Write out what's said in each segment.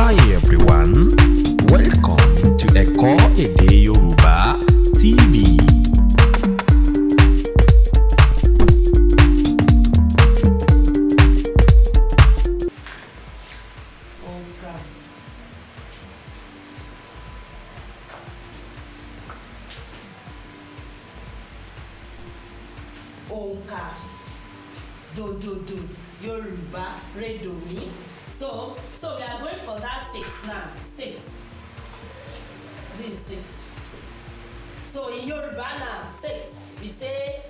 Hi everyone, welcome to Ẹ̀kọ́ Èdè Yorùbá TV. Onka. Onka. Do. Yoruba. Redomi. So we are going for that 6 now. 6. This is 6. So in Yoruba now, 6, we say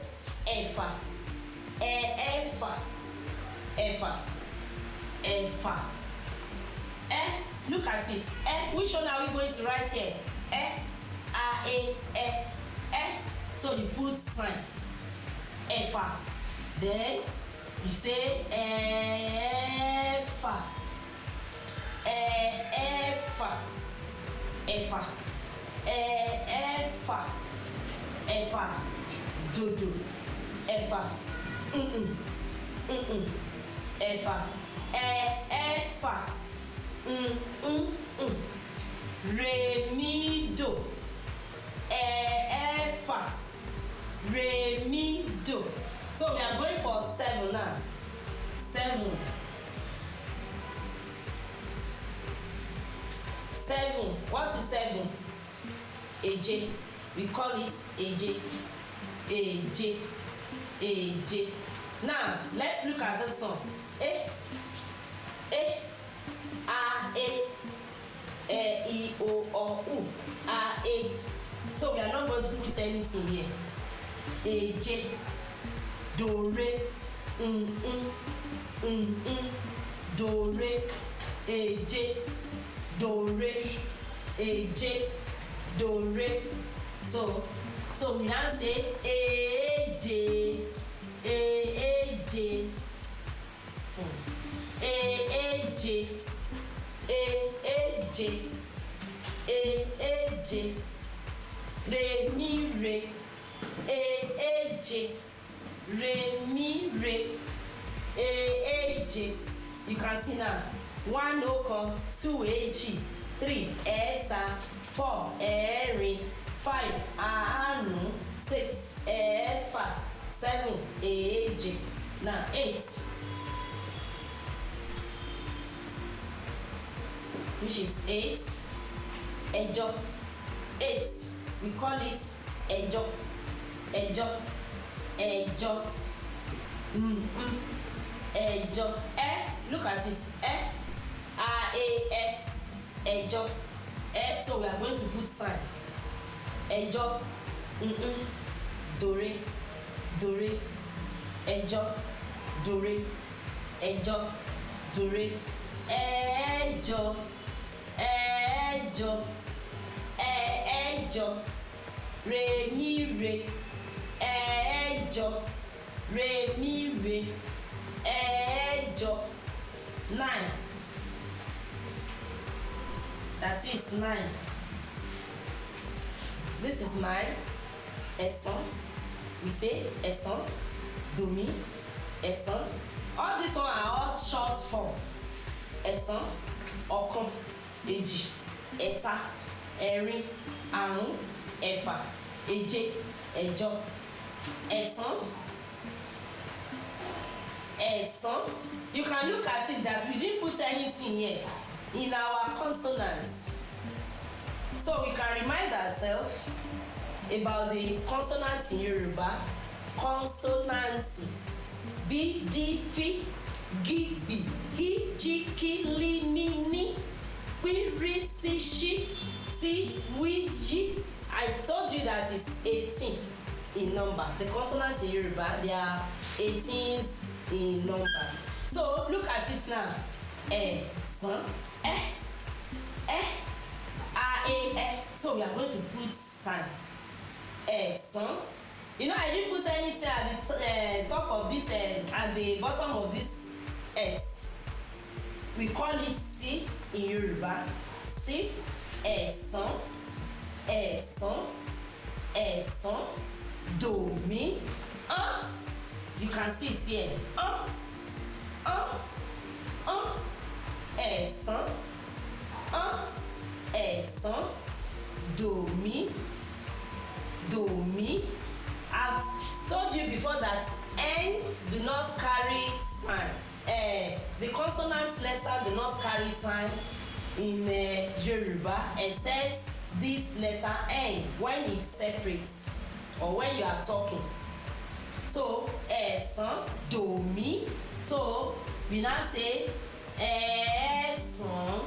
Ẹ̀fà. Ẹ̀fà. Look at it. Which one are we going to write here? So you put sign. Ẹ̀fà. Then you say Ẹ̀fà. Ẹ̀fà. Dodo. Ẹ̀fà. Ẹ̀fà. Ẹ̀fà. Remido. Ẹ̀fà. Remido. So we are going for 7 now. 7. 7. What is 7? Eje. We call it Eje. Eje. Now let's look at this one. I, O, U. So we are not going to put anything here. Eje. Do, re. Do, re. Eje. Do, re. Eje. Do, re. So we now say Eje. Eje. Re mi re. Eje. Re mi re. Eje. You can see now. 1 oko, 2 eji, 3 eta, 4 eri, 5 anu, 6 efa, 7 eji. Now 8. Which is 8. Ejo. 8. We call it Ejo. Ejo. Ejo. Ejo. Look at it. Ejo. So we are going to put sign. Ejo. Dore. Ejo. Dore. Ejo. Dore. Ejo. Re mi re. Ejo. Re mi re. Ejo. 9. That is 9. This is 9. Ẹ̀sán. We say ẹ̀sán. Domi. Ẹ̀sán. All these one are all short form. Ẹ̀sán. Ọ̀kan. Èjì. Ẹ̀ta. Ẹ̀rin. Àrún. Ẹ̀fà. Èje. Ẹ̀jọ. Ẹ̀sán. You can look at it that we didn't put anything here in our consonants. So we can remind ourselves about the consonants in Yoruba. Consonants. B, D, F, G, B, H, J, K, L, M, N, P, R, S, Sh, T, W, J. I told you that it's 18 in number. The consonants in Yoruba, they are 18s in numbers. So look at it now. Ẹ̀sán. So we are going to put sign. Ẹ̀sán. You know, I didn't put anything at the top of this at the bottom of this S. We call it C in Yoruba. C. Ẹ̀sán. Do, mi. You can see it here. Ẹ̀sán. do, mi. I've told you before that N do not carry sign. The consonant letter do not carry sign in Yoruba except this letter N when it separates or when you are talking. So ẹ̀sán, do, mi. So we now say ẹ̀sán,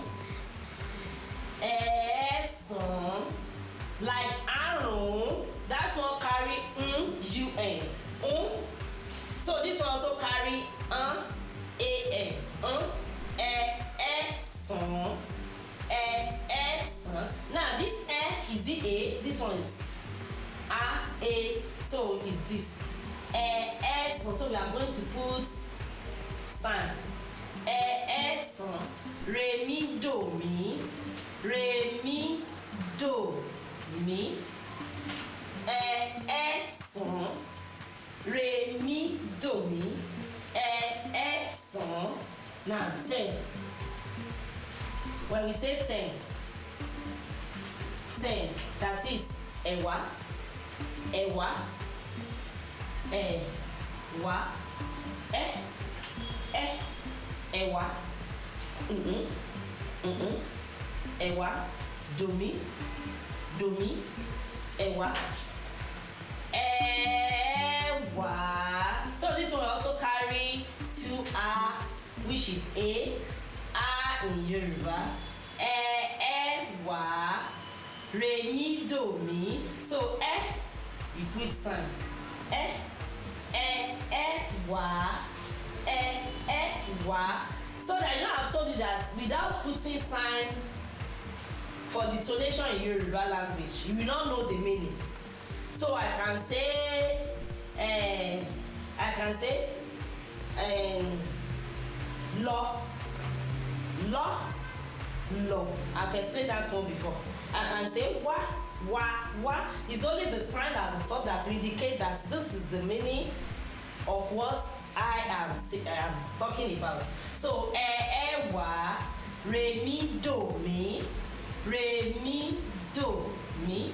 like àrùn, that one carry un. So this one also carry an. Ẹ̀sán. Now this is it a? This one is a. So is this ẹ̀sán? So we are going to put sign. Ẹ̀sán, re mi do mi, re mi do mi. Ẹ̀sán, re mi do mi. Ẹ̀sán. Now 10. When we say 10, that is ẹ̀wá, ẹ̀wá, ẹ̀wá, ẹ̀wá, domi, ẹ̀wá, ẹ̀wá. So this one also carry 2 R, which is a in Yoruba. Ẹ̀wá, re mi do mi. So you put sign. Ẹ̀wá. So that you know I told you that without putting sign for the tonation in Yoruba language, you will not know the meaning. So I can say lo. I've explained that one before. I can say wa. It's only the sign at the top that will indicate that this is the meaning of what I am talking about. So wa, re mi do mi, re mi do mi.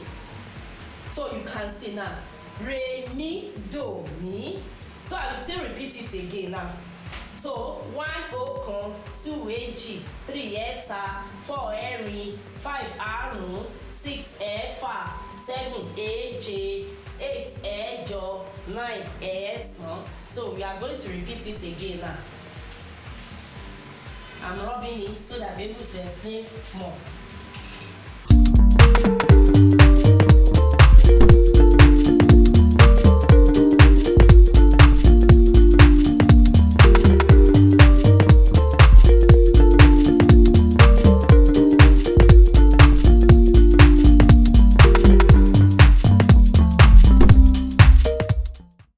So you can say now re mi do mi. So I will still repeat it again now. So 1 ọ̀kan, 2 èjì, 3 ẹ̀ta, 4 ẹ̀rin, 5 àrún, 6 ẹ̀fà, 7 èje, 8 ẹ̀jọ, 9 ẹ̀sán. So we are going to repeat it again now. I'm rubbing it so that I'm able to explain more.